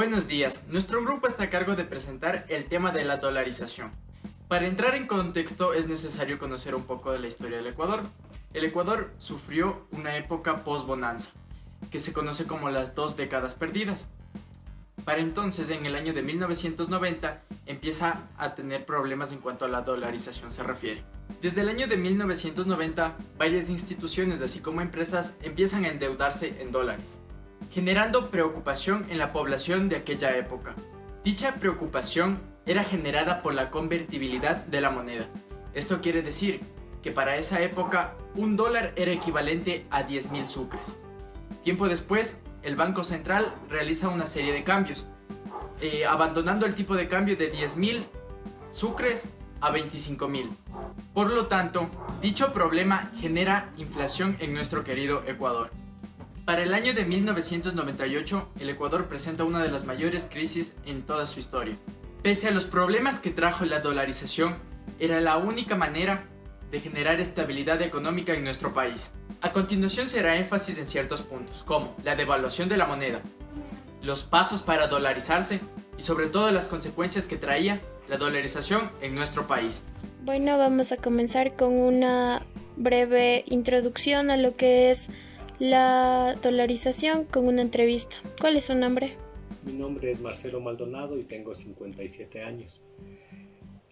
Buenos días, nuestro grupo está a cargo de presentar el tema de la dolarización. Para entrar en contexto es necesario conocer un poco de la historia del Ecuador. El Ecuador sufrió una época post-bonanza, que se conoce como las 2 décadas perdidas. Para entonces, en el año de 1990, empieza a tener problemas en cuanto a la dolarización se refiere. Desde el año de 1990, varias instituciones, así como empresas, empiezan a endeudarse en dólares, generando preocupación en la población de aquella época. Dicha preocupación era generada por la convertibilidad de la moneda. Esto quiere decir que para esa época un dólar era equivalente a 10.000 sucres. Tiempo después, el Banco Central realiza una serie de cambios, abandonando el tipo de cambio de 10.000 sucres a 25.000. Por lo tanto, dicho problema genera inflación en nuestro querido Ecuador. Para el año de 1998, el Ecuador presenta una de las mayores crisis en toda su historia. Pese a los problemas que trajo la dolarización, era la única manera de generar estabilidad económica en nuestro país. A continuación se hará énfasis en ciertos puntos, como la devaluación de la moneda, los pasos para dolarizarse y sobre todo las consecuencias que traía la dolarización en nuestro país. Bueno, vamos a comenzar con una breve introducción a lo que es la dolarización con una entrevista. ¿Cuál es su nombre? Mi nombre es Marcelo Maldonado y tengo 57 años.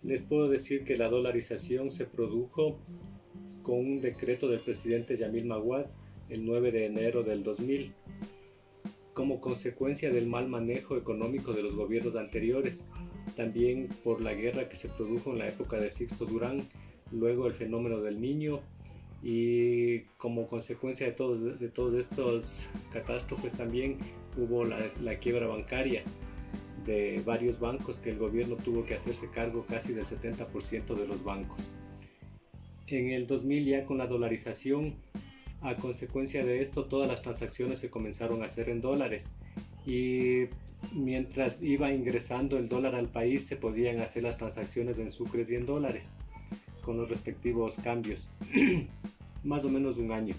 Les puedo decir que la dolarización se produjo con un decreto del presidente Yamil Maguad el 9 de enero del 2000, como consecuencia del mal manejo económico de los gobiernos anteriores, también por la guerra que se produjo en la época de Sixto Durán, luego el fenómeno del Niño, y como consecuencia de todos estos catástrofes también hubo la quiebra bancaria de varios bancos, que el gobierno tuvo que hacerse cargo casi del 70% de los bancos. En el 2000, ya con la dolarización, a consecuencia de esto, todas las transacciones se comenzaron a hacer en dólares, y mientras iba ingresando el dólar al país se podían hacer las transacciones en sucres y en dólares con los respectivos cambios. Más o menos un año.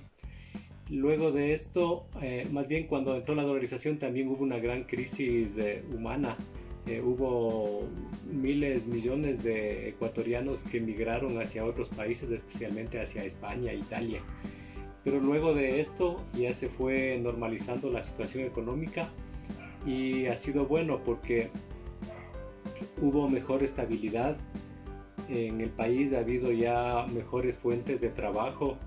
Luego de esto, más bien cuando entró la dolarización, también hubo una gran crisis humana. Hubo millones de ecuatorianos que emigraron hacia otros países, especialmente hacia España e Italia. Pero luego de esto ya se fue normalizando la situación económica y ha sido bueno porque hubo mejor estabilidad en el país, ha habido ya mejores fuentes de trabajo,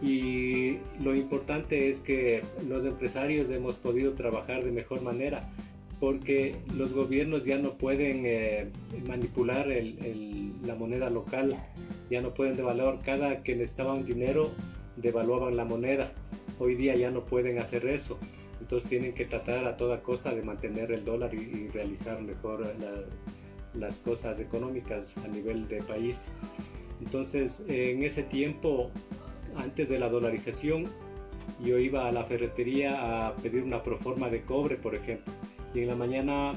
y lo importante es que los empresarios hemos podido trabajar de mejor manera, porque los gobiernos ya no pueden manipular la moneda local, ya no pueden devaluar. Cada que necesitaban dinero devaluaban la moneda. Hoy día ya no pueden hacer eso, entonces tienen que tratar a toda costa de mantener el dólar y realizar mejor las cosas económicas a nivel de país. Entonces, en ese tiempo, antes de la dolarización, yo iba a la ferretería a pedir una proforma de cobre, por ejemplo, y en la mañana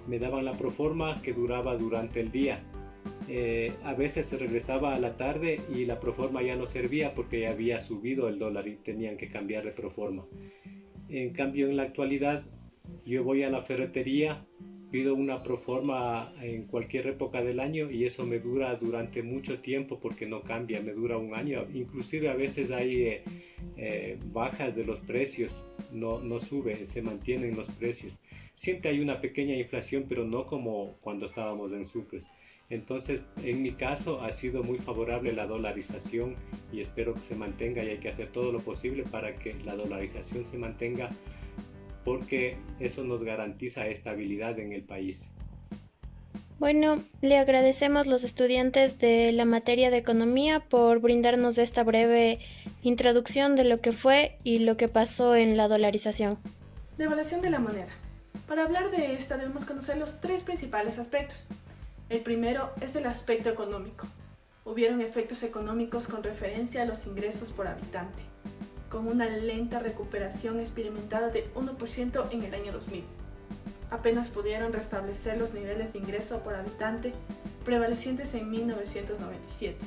me daban la proforma que duraba durante el día. A veces se regresaba a la tarde y la proforma ya no servía porque ya había subido el dólar y tenían que cambiar de proforma. En cambio, en la actualidad, yo voy a la ferretería, pido una proforma en cualquier época del año y eso me dura durante mucho tiempo porque no cambia, me dura un año. Inclusive a veces hay bajas de los precios, no sube, se mantienen los precios. Siempre hay una pequeña inflación, pero no como cuando estábamos en sucres. Entonces, en mi caso ha sido muy favorable la dolarización y espero que se mantenga, y hay que hacer todo lo posible para que la dolarización se mantenga, porque eso nos garantiza estabilidad en el país. Bueno, le agradecemos los estudiantes de la materia de economía por brindarnos esta breve introducción de lo que fue y lo que pasó en la dolarización. Devaluación de la moneda. Para hablar de esta debemos conocer los 3 principales aspectos. El primero es el aspecto económico. Hubieron efectos económicos con referencia a los ingresos por habitante, con una lenta recuperación experimentada de 1% en el año 2000. Apenas pudieron restablecer los niveles de ingreso por habitante prevalecientes en 1997.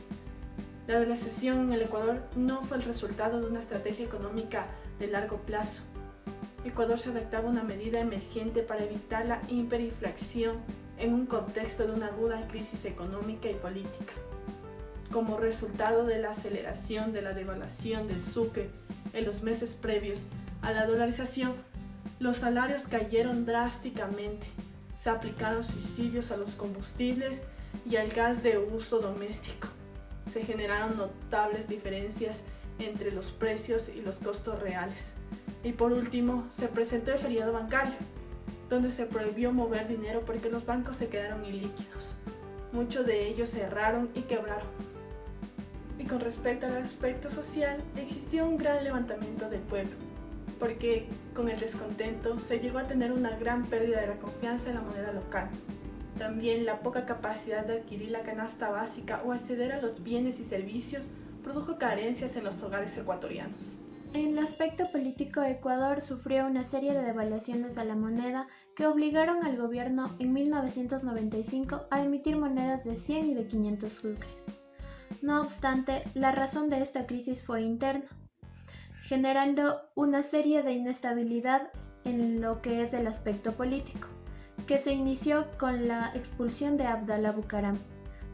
La dolarización en el Ecuador no fue el resultado de una estrategia económica de largo plazo. Ecuador se adaptaba a una medida emergente para evitar la hiperinflación en un contexto de una aguda crisis económica y política. Como resultado de la aceleración de la devaluación del sucre en los meses previos a la dolarización, los salarios cayeron drásticamente. Se aplicaron subsidios a los combustibles y al gas de uso doméstico. Se generaron notables diferencias entre los precios y los costos reales. Y por último, se presentó el feriado bancario, donde se prohibió mover dinero porque los bancos se quedaron ilíquidos. Muchos de ellos cerraron y quebraron. Y con respecto al aspecto social, existió un gran levantamiento del pueblo, porque con el descontento se llegó a tener una gran pérdida de la confianza en la moneda local. También la poca capacidad de adquirir la canasta básica o acceder a los bienes y servicios produjo carencias en los hogares ecuatorianos. En el aspecto político, Ecuador sufrió una serie de devaluaciones a la moneda que obligaron al gobierno en 1995 a emitir monedas de 100 y de 500 sucres. No obstante, la razón de esta crisis fue interna, generando una serie de inestabilidad en lo que es el aspecto político, que se inició con la expulsión de Abdalá Bucaram,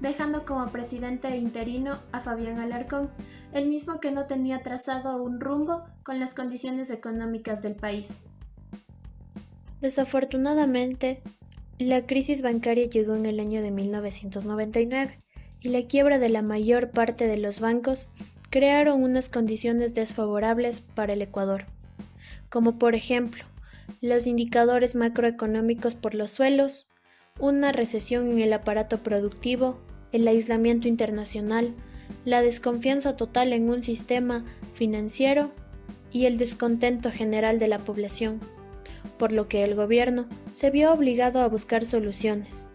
dejando como presidente interino a Fabián Alarcón, el mismo que no tenía trazado un rumbo con las condiciones económicas del país. Desafortunadamente, la crisis bancaria llegó en el año de 1999 y la quiebra de la mayor parte de los bancos crearon unas condiciones desfavorables para el Ecuador, como por ejemplo, los indicadores macroeconómicos por los suelos, una recesión en el aparato productivo, el aislamiento internacional, la desconfianza total en un sistema financiero y el descontento general de la población, por lo que el gobierno se vio obligado a buscar soluciones.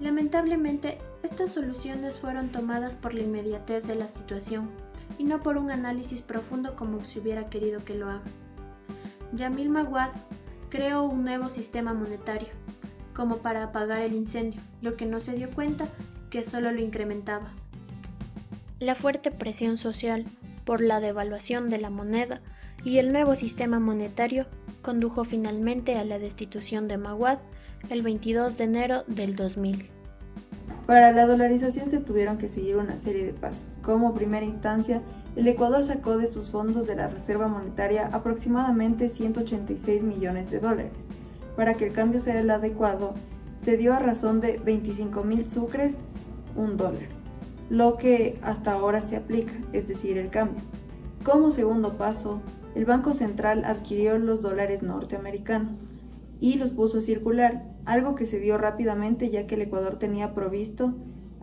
Lamentablemente, estas soluciones fueron tomadas por la inmediatez de la situación y no por un análisis profundo como se hubiera querido que lo haga. Yamil Maguad creó un nuevo sistema monetario, como para apagar el incendio, lo que no se dio cuenta que solo lo incrementaba. La fuerte presión social por la devaluación de la moneda y el nuevo sistema monetario condujo finalmente a la destitución de Maguad el 22 de enero del 2000. Para la dolarización se tuvieron que seguir una serie de pasos. Como primera instancia, el Ecuador sacó de sus fondos de la Reserva Monetaria aproximadamente 186 millones de dólares. Para que el cambio sea el adecuado, se dio a razón de 25.000 sucres, $1, lo que hasta ahora se aplica, es decir, el cambio. Como segundo paso, el Banco Central adquirió los dólares norteamericanos y los puso a circular, algo que se dio rápidamente ya que el Ecuador tenía provisto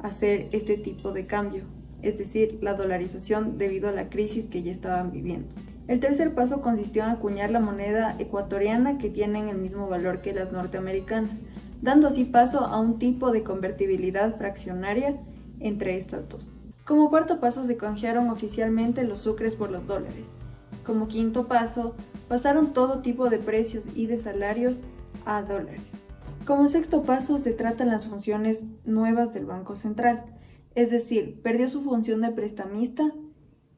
hacer este tipo de cambio, es decir, la dolarización debido a la crisis que ya estaban viviendo. El tercer paso consistió en acuñar la moneda ecuatoriana que tienen el mismo valor que las norteamericanas, dando así paso a un tipo de convertibilidad fraccionaria entre estas dos. Como cuarto paso se canjearon oficialmente los sucres por los dólares. Como quinto paso, pasaron todo tipo de precios y de salarios a dólares. Como sexto paso se tratan las funciones nuevas del Banco Central, es decir, perdió su función de prestamista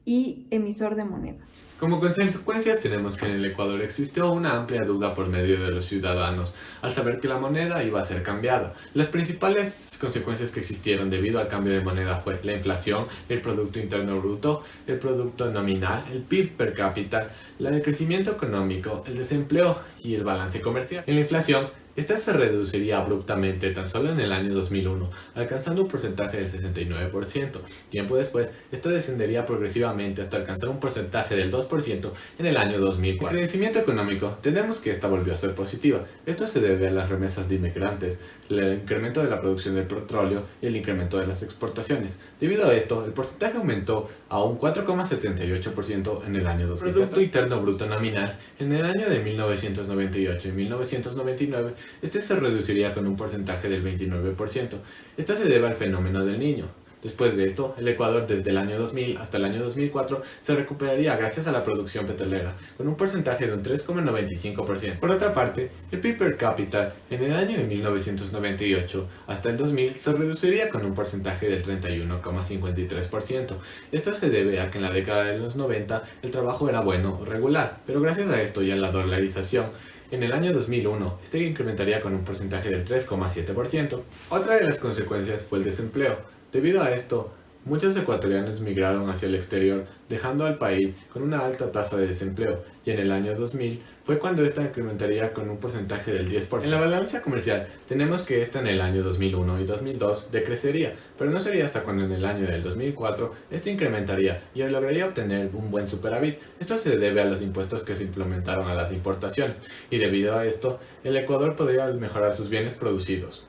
y emisor de moneda. Como consecuencias tenemos que en el Ecuador existió una amplia duda por medio de los ciudadanos al saber que la moneda iba a ser cambiada. Las principales consecuencias que existieron debido al cambio de moneda fue la inflación, el Producto Interno Bruto, el Producto Nominal, el PIB per cápita, el crecimiento económico, el desempleo y el balance comercial. En la inflación, esta se reduciría abruptamente tan solo en el año 2001, alcanzando un porcentaje del 69%. Tiempo después, esta descendería progresivamente hasta alcanzar un porcentaje del 2% en el año 2004. El crecimiento económico, tenemos que esta volvió a ser positiva. Esto se debe a las remesas de inmigrantes, el incremento de la producción de petróleo y el incremento de las exportaciones. Debido a esto, el porcentaje aumentó a un 4,78% en el año 2014. El Producto Interno Bruto Nominal, en el año de 1998 y 1999, este se reduciría con un porcentaje del 29%. Esto se debe al fenómeno del Niño. Después de esto, el Ecuador desde el año 2000 hasta el año 2004 se recuperaría gracias a la producción petrolera, con un porcentaje de un 3,95%. Por otra parte, el PIB per cápita en el año de 1998 hasta el 2000 se reduciría con un porcentaje del 31,53%. Esto se debe a que en la década de los 90 el trabajo era bueno o regular, pero gracias a esto y a la dolarización, en el año 2001, este incrementaría con un porcentaje del 3,7%. Otra de las consecuencias fue el desempleo. Debido a esto, muchos ecuatorianos migraron hacia el exterior, dejando al país con una alta tasa de desempleo, y en el año 2000 fue cuando esta incrementaría con un porcentaje del 10%. En la balanza comercial tenemos que esta en el año 2001 y 2002 decrecería, pero no sería hasta cuando en el año del 2004 este incrementaría y lograría obtener un buen superávit. Esto se debe a los impuestos que se implementaron a las importaciones, y debido a esto, el Ecuador podría mejorar sus bienes producidos.